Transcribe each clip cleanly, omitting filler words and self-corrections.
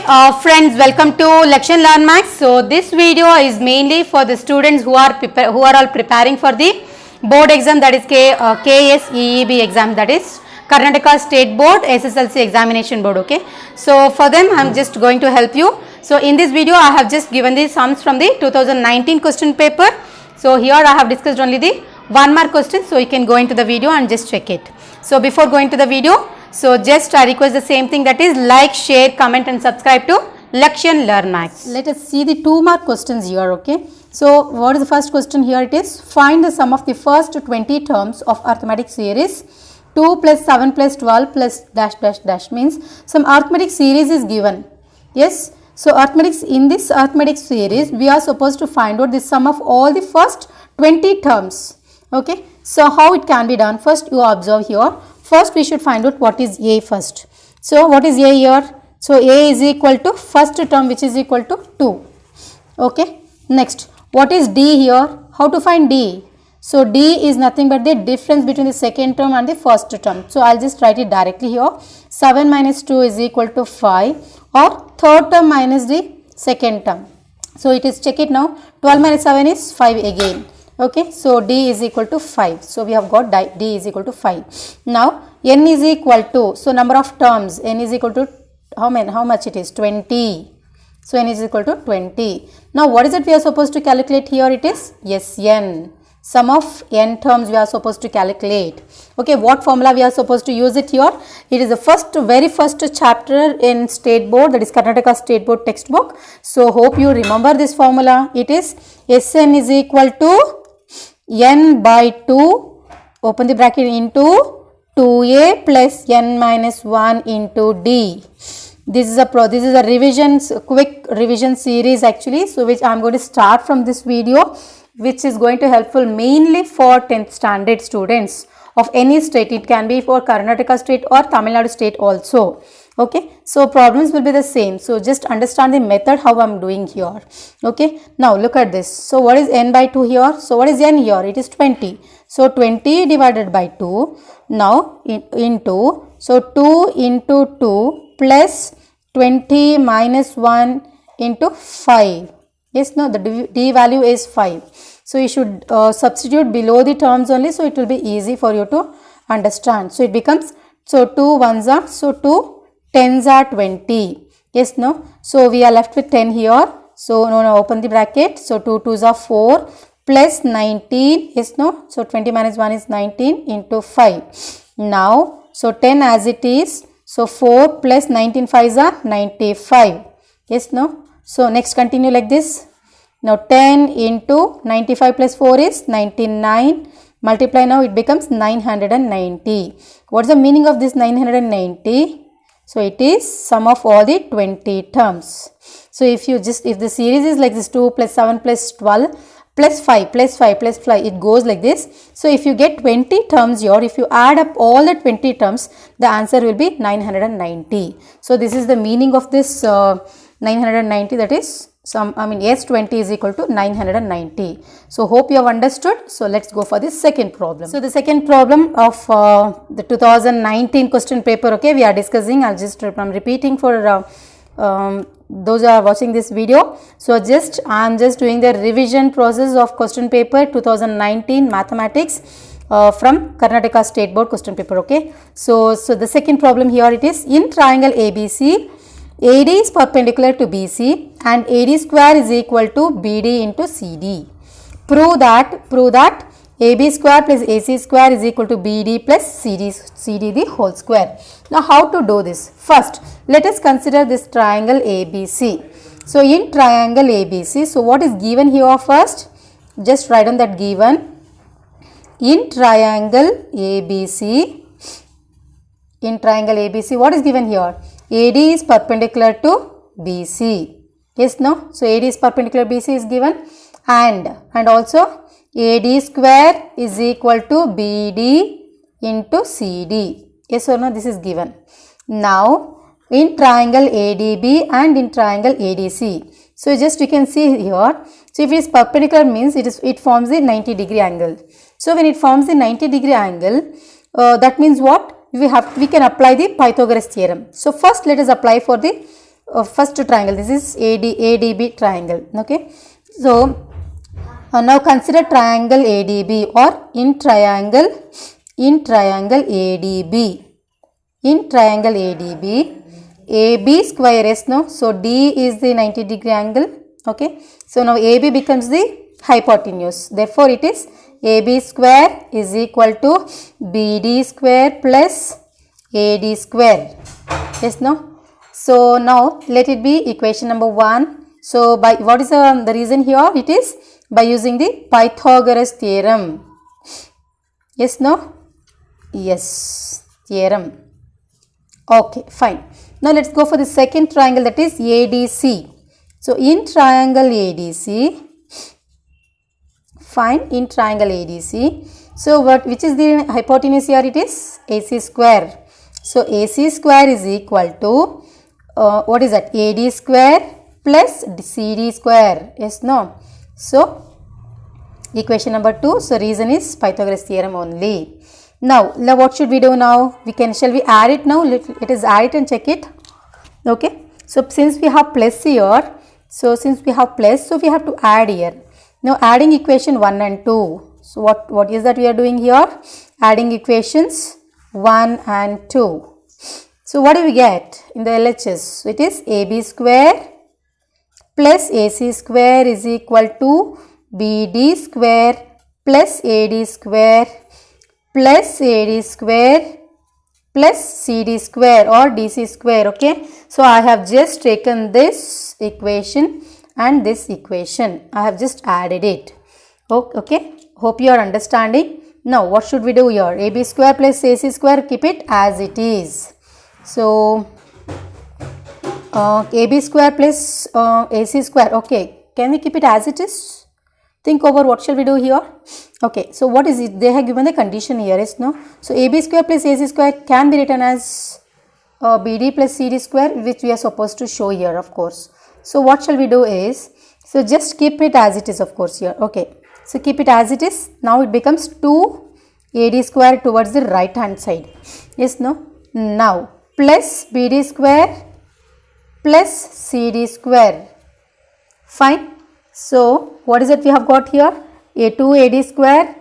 Friends, welcome to Lakshan Learn Max. So this video is mainly for the students who are all preparing for the board exam, that is KSEEB exam, that is Karnataka State Board SSLC Examination Board. Okay, so for them I am just going to help you. So in this video I have just given the sums from the 2019 question paper. So here I have discussed only the 1 mark question, so you can go into the video and just check it. So before going to the video, so just I request the same thing, that is like, share, comment and subscribe to Lakshan Learn Max. Let us see the 2 mark questions here. Okay, so what is the first question here? It is find the sum of the first 20 terms of arithmetic series 2 plus 7 plus 12 plus dash dash dash, means some arithmetic series is given. Yes, so in this arithmetic series we are supposed to find out the sum of all the first 20 terms. Okay, so how it can be done? First you observe here. First we should find out what is A first. So what is A here? So A is equal to first term, which is equal to 2. Okay, next what is D here? How to find D? So D is nothing but the difference between the second term and the first term. So I'll just write it directly here. 7 minus 2 is equal to 5, or third term minus the second term. So it is, check it now, 12 minus 7 is 5 again. Okay, so D is equal to 5. So we have got D is equal to 5. Now N is equal to, so number of terms, N is equal to how much it is? 20. So N is equal to 20. Now what is it we are supposed to calculate here? It is Sn. Sum of n terms we are supposed to calculate. Okay, what formula we are supposed to use it here? It is the very first chapter in State Board, that is Karnataka State Board textbook. So hope you remember this formula. It is Sn is equal to n by 2, open the bracket, into 2a plus n minus 1 into d. This is a quick revision series actually, so which I am going to start from this video, which is going to helpful mainly for 10th standard students of any state. It can be for Karnataka state or Tamil Nadu state also. Okay, so problems will be the same. So just understand the method how I am doing here. Okay, now look at this. So what is n by 2 here? So what is n here? It is 20. So 20 divided by 2. Now into, so 2 into 2 plus 20 minus 1 into 5. Yes, no, the d value is 5. So you should substitute below the terms only, so it will be easy for you to understand. So it becomes, so 2 ones are, so 2 10s are 20. Yes, no. So we are left with 10 here. So no, open the bracket. So 2 2s are 4 plus 19. Yes, no. So 20 minus 1 is 19 into 5. Now, so 10 as it is. So 4 plus 19 5s are 95. Yes, no. So next continue like this. Now 10 into 95 plus 4 is 99. Multiply, now it becomes 990. What's the meaning of this 990? So it is sum of all the 20 terms. So if the series is like this, 2 plus 7 plus 12 plus 5 plus 5 plus 5, it goes like this. So if you get 20 terms here, if you add up all the 20 terms, the answer will be 990. So this is the meaning of this 990, that is S20 is equal to 990. So hope you have understood. So let's go for the second problem. So the second problem of the 2019 question paper, okay, we are discussing. I'm repeating for those who are watching this video. So I am just doing the revision process of question paper 2019 mathematics from Karnataka State Board question paper. Okay, so the second problem here, it is in triangle ABC, AD is perpendicular to BC and AD square is equal to BD into CD. Prove that AB square plus AC square is equal to BD plus CD the whole square. Now how to do this? First, let us consider this triangle ABC. So in triangle ABC, so what is given here first? Just write on that given. In triangle ABC, what is given here? AD is perpendicular to BC. Yes, no? So AD is perpendicular BC is given, and also AD square is equal to BD into CD. Yes or no? This is given. Now in triangle ADB and in triangle ADC. So just you can see here. So if it is perpendicular, means it forms a 90-degree angle. So when it forms a 90-degree angle, that means what? We can apply the Pythagoras theorem. So first let us apply for the first triangle, this is ADB triangle. Okay, so now consider triangle ADB, or in triangle ADB. In triangle ADB, AB square, yes, no, so D is the 90-degree angle. Okay, so now AB becomes the hypotenuse, therefore it is AB square is equal to BD square plus AD square. Yes, no, so now let it be equation number 1. So by what is the reason here? It is by using the Pythagoras theorem. Yes, no, yes, theorem. Okay, fine. Now let's go for the second triangle, that is ADC. So in triangle ADC, fine, in triangle ADC, so which is the hypotenuse here? It is AC square. So AC square is equal to what is that? AD square plus CD square. Yes, no, so equation number 2. So reason is Pythagoras theorem only. Now what should we do now? Shall we add it now? Let us add it and check it. Okay, so since we have plus here, so we have to add here. Now adding equation 1 and 2. So what is that we are doing here? Adding equations 1 and 2. So what do we get in the LHS? So it is AB square plus AC square is equal to BD square plus AD square plus AD square plus CD square or DC square. Okay, so I have just taken this equation and this equation, I have just added it. Okay, hope you are understanding. Now what should we do here? AB square plus AC square, keep it as it is. So AB square plus AC square, okay, can we keep it as it is? Think over what shall we do here. Okay, so what is it? They have given the condition here, is no. So AB square plus AC square can be written as BD plus CD square, which we are supposed to show here, of course. So what shall we do is, so just keep it as it is, of course, here. Okay, so keep it as it is. Now it becomes 2 AD square towards the right hand side. Yes, no. Now plus BD square plus CD square. Fine. So what is it we have got here? A2 AD square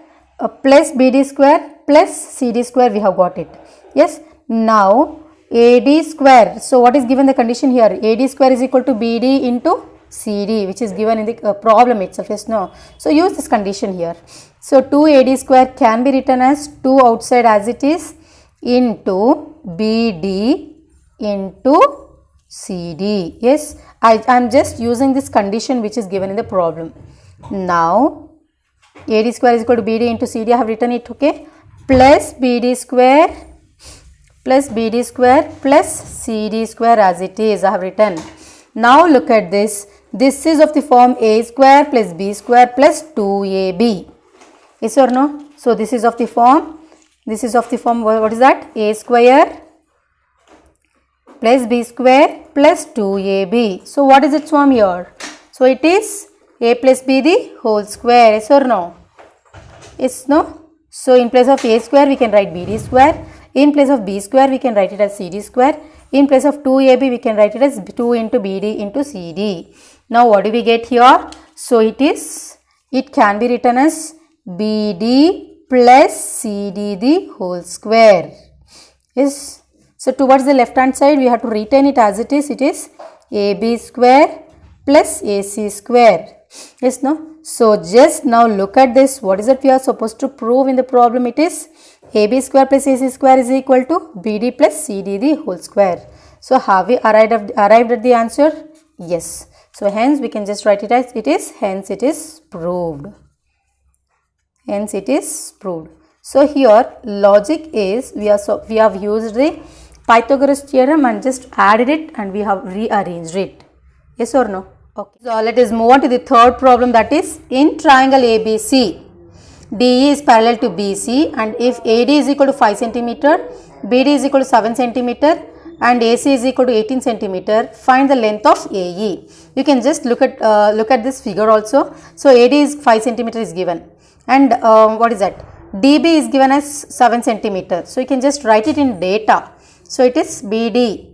plus BD square plus CD square, we have got it. Yes. Now AD square. So what is given the condition here? AD square is equal to BD into CD, which is given in the problem itself. Yes, no. So use this condition here. So 2 AD square can be written as 2 outside as it is into BD into CD. Yes, I am just using this condition which is given in the problem. Now AD square is equal to BD into CD, I have written it. Okay, plus BD square plus BD square plus CD square as it is, I have written. Now look at this. This is of the form A square plus B square plus 2AB. Yes or no? So this is of the form. What is that? A square plus B square plus 2AB. So what is its form here? So it is A plus B the whole square. Yes or no? Yes, no? So in place of A square we can write BD square. In place of B square we can write it as CD square. In place of 2AB we can write it as 2 into BD into CD. Now what do we get here? So it can be written as BD plus CD the whole square. Yes. So towards the left hand side we have to retain it as it is. It is AB square plus AC square. Yes, no? So just now look at this. What is it we are supposed to prove in the problem? It is AB square plus AC square is equal to BD plus CD the whole square. So have we arrived at the answer? Yes. So hence we can just write it as it is. Hence it is proved. Hence it is proved. So here logic is we have used the Pythagoras theorem and just added it and we have rearranged it. Yes or no? Okay. So let us move on to the third problem, that is in triangle ABC. DE is parallel to BC, and if AD is equal to 5 cm, BD is equal to 7 cm and AC is equal to 18 cm, find the length of AE. You can just look at this figure also. So AD is 5 cm is given, and what is that? DB is given as 7 cm. So you can just write it in data. So it is BD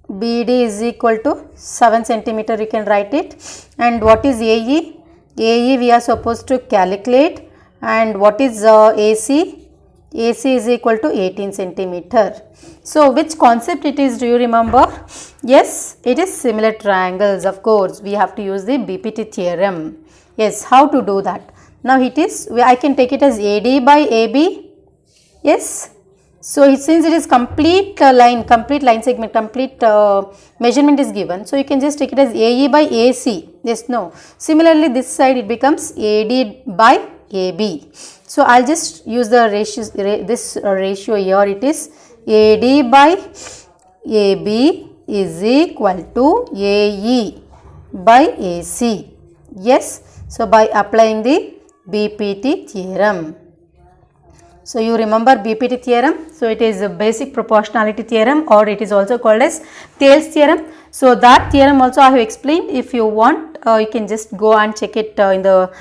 BD is equal to 7 centimeter, you can write it. And what is AE? AE we are supposed to calculate. And what is AC? AC is equal to 18 centimeter. So which concept it is, do you remember? Yes, it is similar triangles. Of course, we have to use the BPT theorem. Yes, how to do that? Now it is, I can take it as AD by AB. Yes. So since it is complete line segment, complete measurement is given. So you can just take it as AE by AC. Yes, no. Similarly, this side it becomes AD by AB. So I'll just use the ratios, this ratio here. It is AD by AB is equal to AE by AC. Yes. So by applying the BPT theorem. So you remember BPT theorem. So it is a basic proportionality theorem, or it is also called as Thales theorem. So that theorem also I have explained. If you want, you can just go and check it in the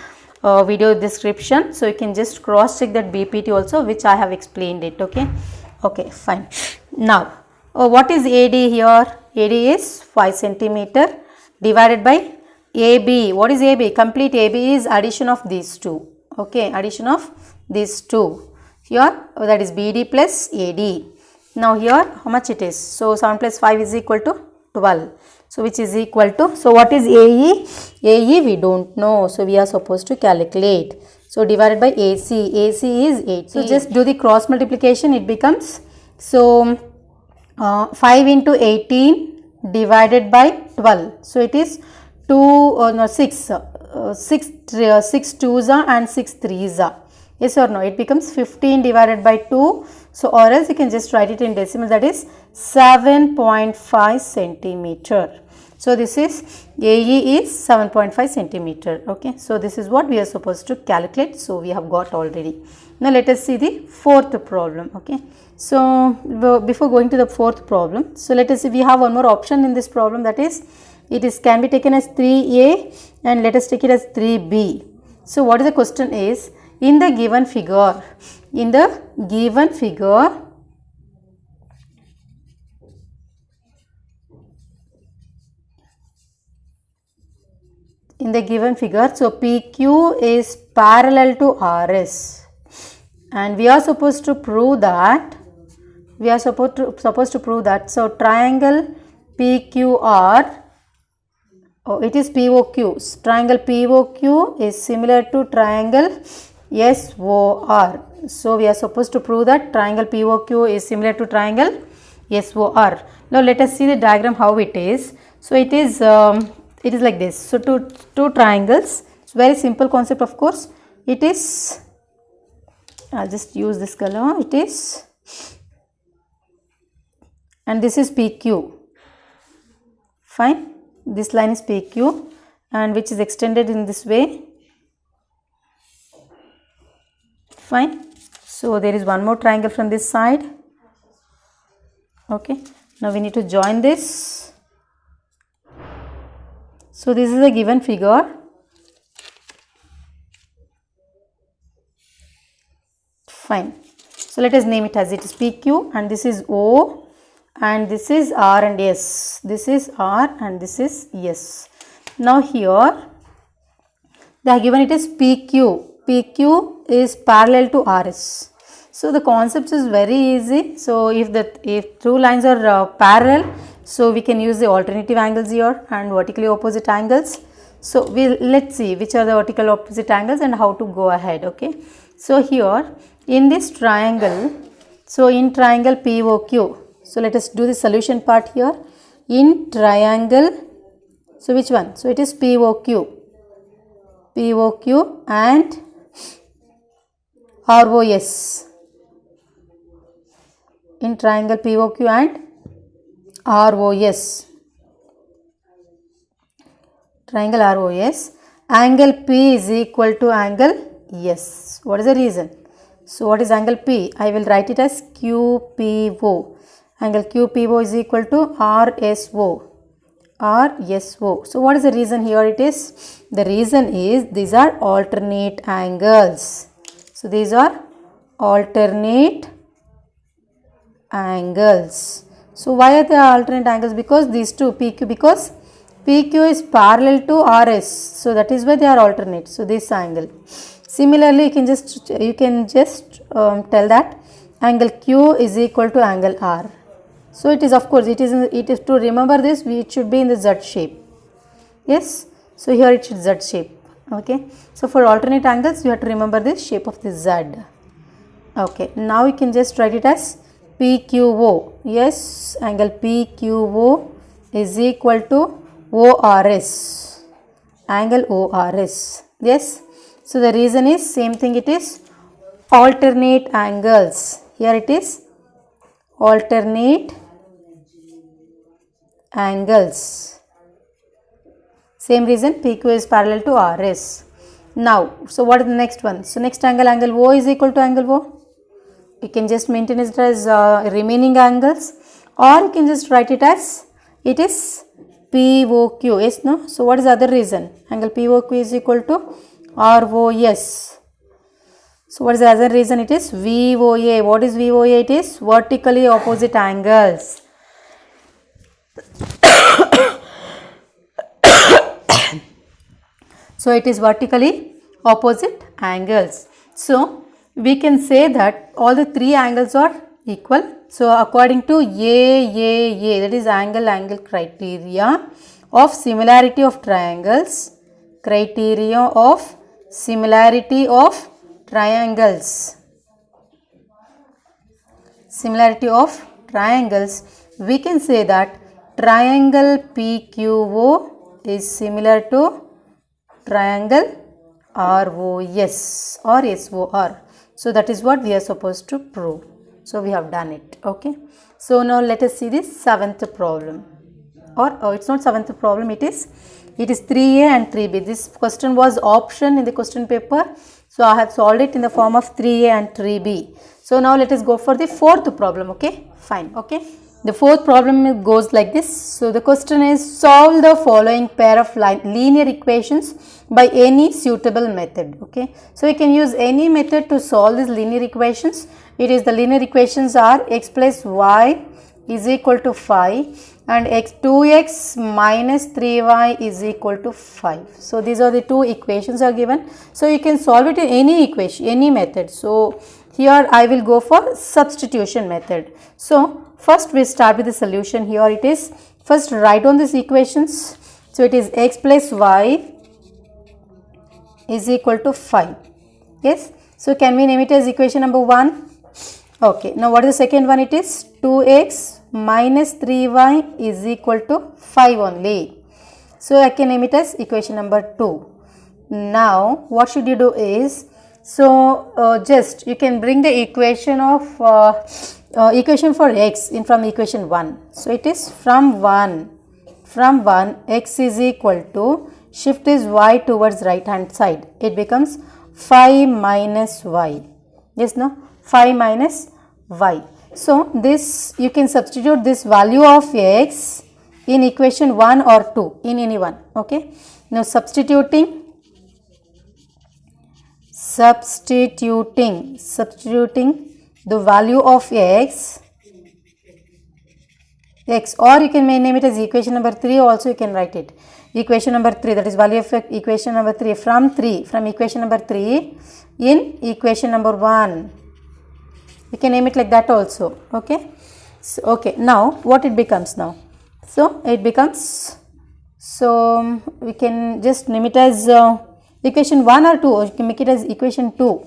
video description. So you can just cross check that BPT also, which I have explained it. Okay. Okay, fine. Now what is AD here? AD is 5 centimeter divided by AB. What is AB? Complete AB is addition of these two. Okay, addition of these two. Here that is BD plus AD. Now here how much it is? So 7 plus 5 is equal to 12. So which is equal to, so what is AE? AE we don't know. So we are supposed to calculate. So divided by AC. AC is 80. So just do the cross multiplication. It becomes, so 5 into 18 divided by 12. So it is 6 twos and 6 threes. Yes or no? It becomes 15 divided by 2. So or else you can just write it in decimal, that is 7.5 centimeter. So this is AE is 7.5 centimeter. Okay. So this is what we are supposed to calculate. So we have got already. Now let us see the fourth problem. Okay. So before going to the fourth problem, so let us see, we have one more option in this problem, that is it is can be taken as 3A and let us take it as 3B. So what is the question is, in the given figure, so PQ is parallel to RS, and we are supposed to prove that, so triangle PQR, it is POQ. Triangle POQ is similar to triangle SOR. So we are supposed to prove that triangle POQ is similar to triangle SOR. Now let us see the diagram how it is. So it is like this. So two triangles. It's very simple concept, of course. It is, I'll just use this color. It is, and this is PQ. Fine. This line is PQ, and which is extended in this way. Fine. So there is one more triangle from this side. Okay. Now we need to join this. So this is a given figure. Fine. So let us name it as it is PQ, and this is O, and this is R and S. This is R and this is S. Now here they have given it as PQ. PQ is parallel to RS. So the concept is very easy. So if two lines are parallel, so we can use the alternative angles here and vertically opposite angles. So let's see which are the vertical opposite angles and how to go ahead. Okay. So here in this triangle, so in triangle POQ, so let us do the solution part here. In triangle, so which one? So it is POQ and ROS. In triangle POQ and ROS. Triangle ROS. Angle P is equal to angle S. What is the reason? So what is angle P? I will write it as QPO. Angle QPO is equal to RSO. So what is the reason here? It is, the reason is these are alternate angles. So these are alternate angles. So why are they alternate angles? Because these two PQ, because PQ is parallel to RS, so that is why they are alternate. So this angle. Similarly, you can just tell that angle Q is equal to angle R. So it is, of course, it is to remember this, it should be in the Z shape. Yes. So here it should Z shape. Okay. So for alternate angles, you have to remember this shape of the Z. Okay. Now you can just write it as PQO. Yes, angle PQO is equal to ORS. Angle ORS. Yes. So the reason is same thing, it is alternate angles. Here it is alternate angles. Same reason, PQ is parallel to RS. Now, so what is the next one? So next angle, angle O is equal to angle O. You can just maintain it as remaining angles, or you can just write it as it is POQ. Yes, no? So what is the other reason? Angle POQ is equal to ROS. So what is the other reason? It is VOA. What is VOA? It is vertically opposite angles. So it is vertically opposite angles. So we can say that all the three angles are equal. So according to AAA, that is angle criteria of similarity of triangles, criteria of similarity of triangles, similarity of triangles, we can say that triangle PQO is similar to triangle ROS or SOR. So that is what we are supposed to prove. So we have done it. Okay. So now let us see this seventh problem. Or it's not seventh problem, it is 3A and 3B. This question was option in the question paper. So I have solved it in the form of 3A and 3B. So now let us go for the fourth problem. Okay. Fine. Okay. The fourth problem goes like this. So the question is, solve the following pair of linear equations by any suitable method. Okay. So we can use any method to solve these linear equations. It is, the linear equations are x plus y is equal to 5 and 2x minus 3y is equal to 5. So these are the two equations are given. So you can solve it in any equation, any method. So here I will go for substitution method. So first we start with the solution. Here it is, first write down these equations. So it is x plus y is equal to 5. Yes. So can we name it as equation number 1? Okay. Now what is the second one? It is 2x minus 3y is equal to 5 only. So I can name it as equation number 2. Now what should you do is, so just you can bring the equation of equation for x in from equation 1. So it is from 1 x is equal to, shift is y towards right hand side. It becomes 5 minus y. Yes, no? 5 minus y. So this you can substitute this value of x in equation 1 or 2, in any one. Okay. Now substituting the value of x, or you can name it as equation number 3 also, you can write it. Equation number 3, that is value of equation number 3 from equation number 3 in equation number 1. You can name it like that also. Okay. So, okay. Now what it becomes now? So it becomes, so we can just name it as equation 1 or 2, or you can make it as equation 2,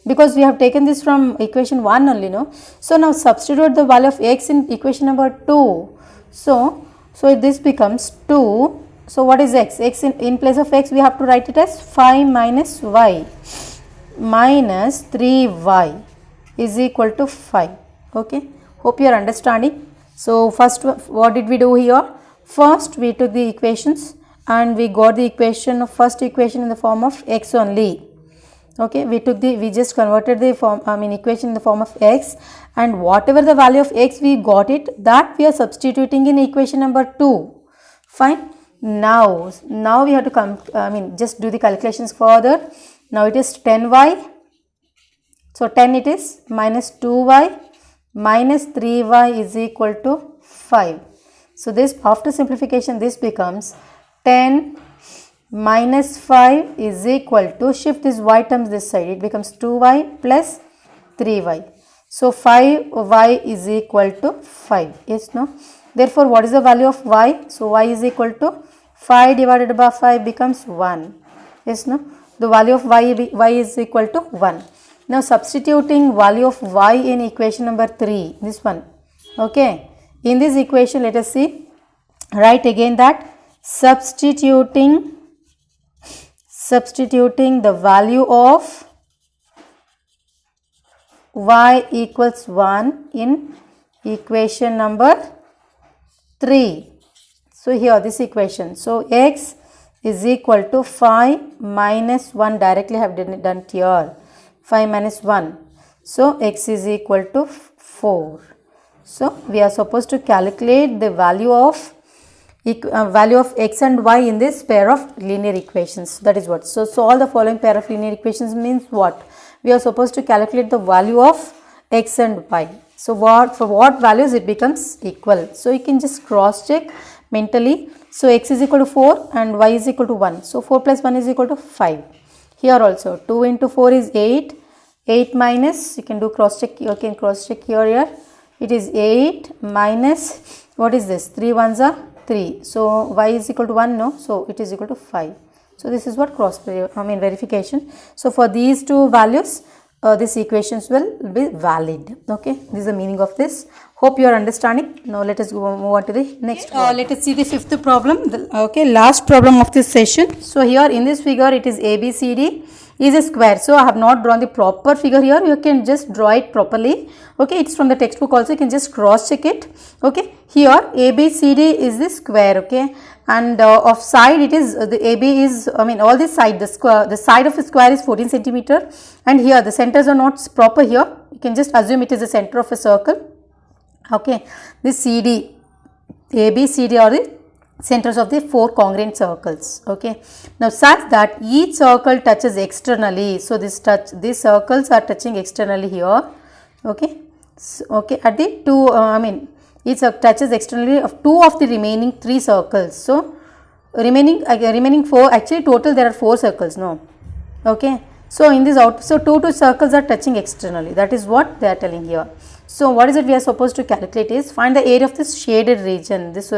because we have taken this from equation 1 only, no? So now substitute the value of x in equation number 2. So this becomes 2. So what is x? X in place of x we have to write it as 5 minus y minus 3y is equal to 5. Okay. Hope you are understanding. So first what did we do here? First we took the equations and we got the equation, first equation in the form of x only. Okay, we just converted the form, equation in the form of x, and whatever the value of x we got it, that we are substituting in equation number 2. Fine. Now we have to just do the calculations further. Now it is 10y. So 10 it is minus 2y minus 3y is equal to 5. So this, after simplification, this becomes 10 minus 5 is equal to, shift this y terms this side, it becomes 2y plus 3y. So 5y is equal to 5. Yes, no? Therefore, what is the value of y? So y is equal to 5 divided by 5 becomes 1. Yes, no? The value of y is equal to 1. Now substituting value of y in equation number 3, this one. Okay. In this equation, let us see. Write again that substituting the value of y equals 1 in equation number 3. So here this equation. So x is equal to 5 minus 1, directly have done it here. 5 minus 1. So x is equal to 4. So we are supposed to calculate the value of x and y in this pair of linear equations. That is what. So solve the following pair of linear equations means what? We are supposed to calculate the value of x and y. So for what values it becomes equal. So you can just cross check mentally. So x is equal to 4 and y is equal to 1. So 4 plus 1 is equal to 5. Here also 2 into 4 is 8. 8 minus, you can do cross check, you can cross check here. It is 8 minus, what is this? 3 ones are 3. So y is equal to 1, no? So it is equal to 5. So this is what verification. So for these two values, these equations will be valid. Okay, this is the meaning of this. Hope you are understanding. Now let us move on to the next problem. Let us see the fifth problem. Last problem of this session. So here in this figure, it is ABCD is a square. So I have not drawn the proper figure here. You can just draw it properly. Okay, it's from the textbook also. You can just cross check it. Okay, here ABCD is the square. Okay, and of side it is the AB is, all this side, the side of the square is 14 centimeter, and here the centers are not proper here. You can just assume it is the center of a circle. Okay, this CD, AB, CD are the centers of the 4 congruent circles. Okay, now such that each circle touches externally. So these circles are touching externally here. Okay, so, okay, at the two, each touches externally of 2 of the remaining 3 circles. So remaining 4, actually total there are 4 circles. No, okay. So in this so 2 circles are touching externally. That is what they are telling here. So what is it we are supposed to calculate is find the area of this shaded region. This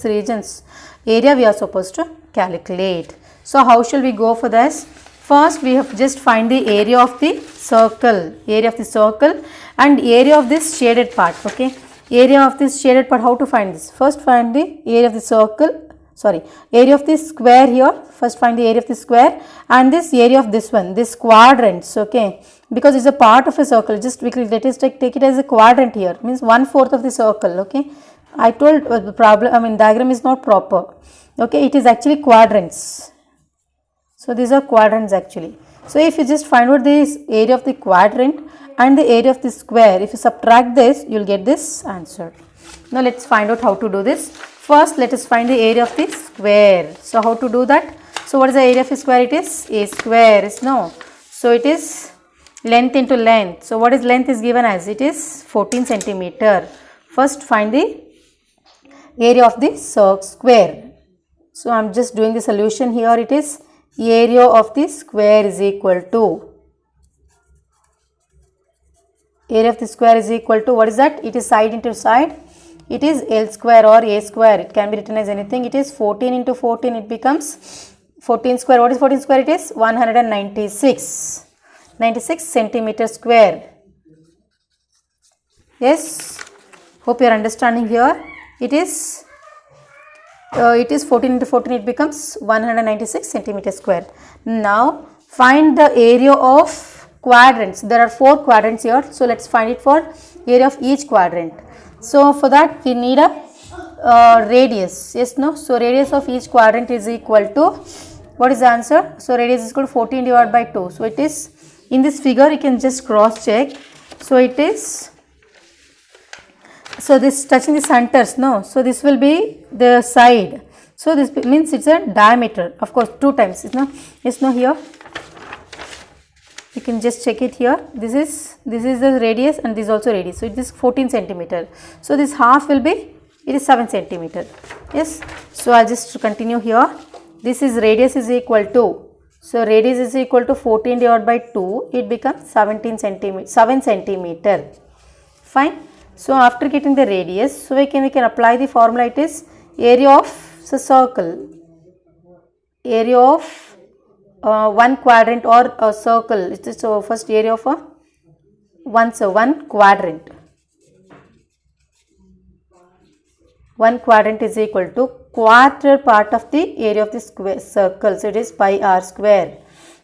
region's area we are supposed to calculate. So how shall we go for this? First we have just find the area of the circle, and area of this shaded part. Okay, area of this shaded part. How to find this? First find the area of the circle. Area of this square here. First find the area of the square and this area of this one, this quadrants. Okay, because it's a part of a circle. Just quickly let us take it as a quadrant here. Means 1/4 of the circle. Okay, I told the problem. Diagram is not proper. Okay, it is actually quadrants. So these are quadrants actually. So if you just find out this area of the quadrant and the area of the square, if you subtract this, you will get this answer. Now let's find out how to do this. First, let us find the area of the square. So how to do that? So what is the area of a square? It is a square. No. So it is length into length. So what is length is given as? It is 14 centimeter. First find the area of the square. So I am just doing the solution here. It is area of the square is equal to, area of the square is equal to, what is that? It is side into side. It is L square or A square. It can be written as anything. It is 14 into 14. It becomes 14 square. What is 14 square? It is 196. 96 centimeter square. Yes. Hope you are understanding here. It is 14 into 14. It becomes 196 centimeter square. Now find the area of quadrants. There are 4 quadrants here. So let's find it for area of each quadrant. So for that we need a radius. Yes, no. So radius of each quadrant is equal to, what is the answer? So radius is equal to 14 divided by 2. So it is, in this figure you can just cross check. So it is, so this touching the centers, no. So this will be the side. So this means it's a diameter. Of course 2 times. It's no here. You can just check it here. This is the radius and this is also radius. So it is 14 centimeter. So this half will be it is 7 centimeter. Yes, so I'll just continue here. This is radius is equal to, so radius is equal to 14 divided by 2, it becomes 7 centimeter. Fine. So after getting the radius, so we can apply the formula. It is area of the circle, area of one quadrant or a circle. It is so first area of one quadrant. One quadrant is equal to quarter part of the area of the square circle. So it is pi r square.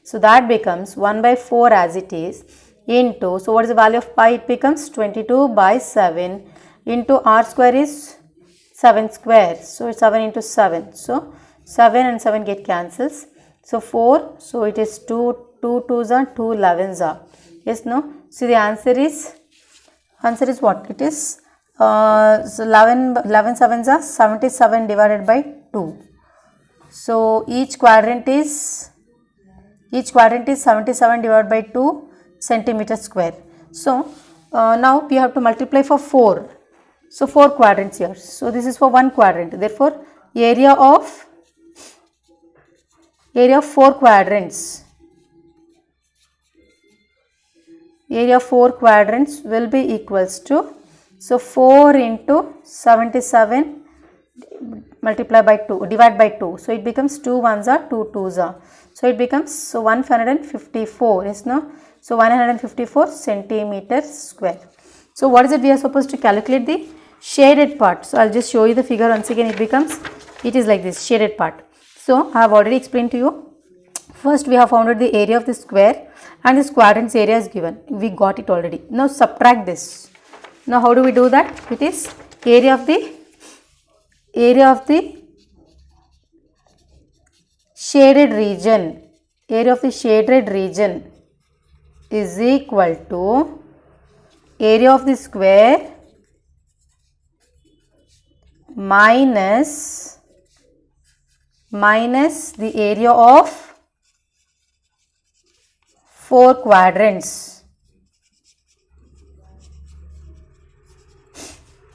So that becomes 1 by 4 as it is into, so what is the value of pi? It becomes 22 by 7 into r square is 7 square. So it's 7 into 7. So 7 and 7 get cancels. So 4. So it is 2 2s are 2 11s are. Yes, no. So the answer is what? It is so 11 sevens are 77 divided by 2. So each quadrant is 77 divided by 2 centimeter square. So now we have to multiply for 4. So 4 quadrants here. So this is for one quadrant. Therefore area of 4 quadrants. Area of 4 quadrants will be equals to, so 4 into 77 multiply by 2, divide by 2. So it becomes 2 ones are 2 twos are. So it becomes, so 154, yes, no. So 154 centimeter square. So what is it? We are supposed to calculate the shaded part. So I'll just show you the figure once again. It is like this, shaded part. So I have already explained to you. First we have found the area of the square and this quadrant's area is given. We got it already. Now subtract this. Now how do we do that? It is area of the shaded region. Area of the shaded region is equal to area of the square minus the area of 4 quadrants.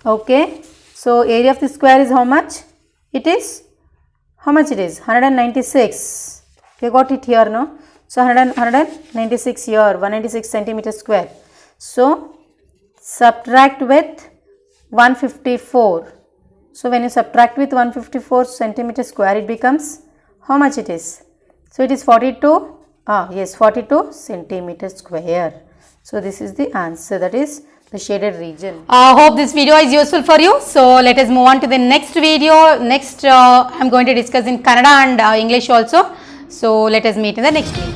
Okay. So area of the square is how much? It is, how much it is? 196. We got it here, no? So 196 here, 196 centimeter square. So subtract with 154. So when you subtract with 154 centimeter square, it becomes how much it is? So it is 42. Yes, 42 centimeter square. So this is the answer, that is the shaded region. Hope this video is useful for you. So let us move on to the next video. Next I am going to discuss in Kannada and English also. So let us meet in the next video.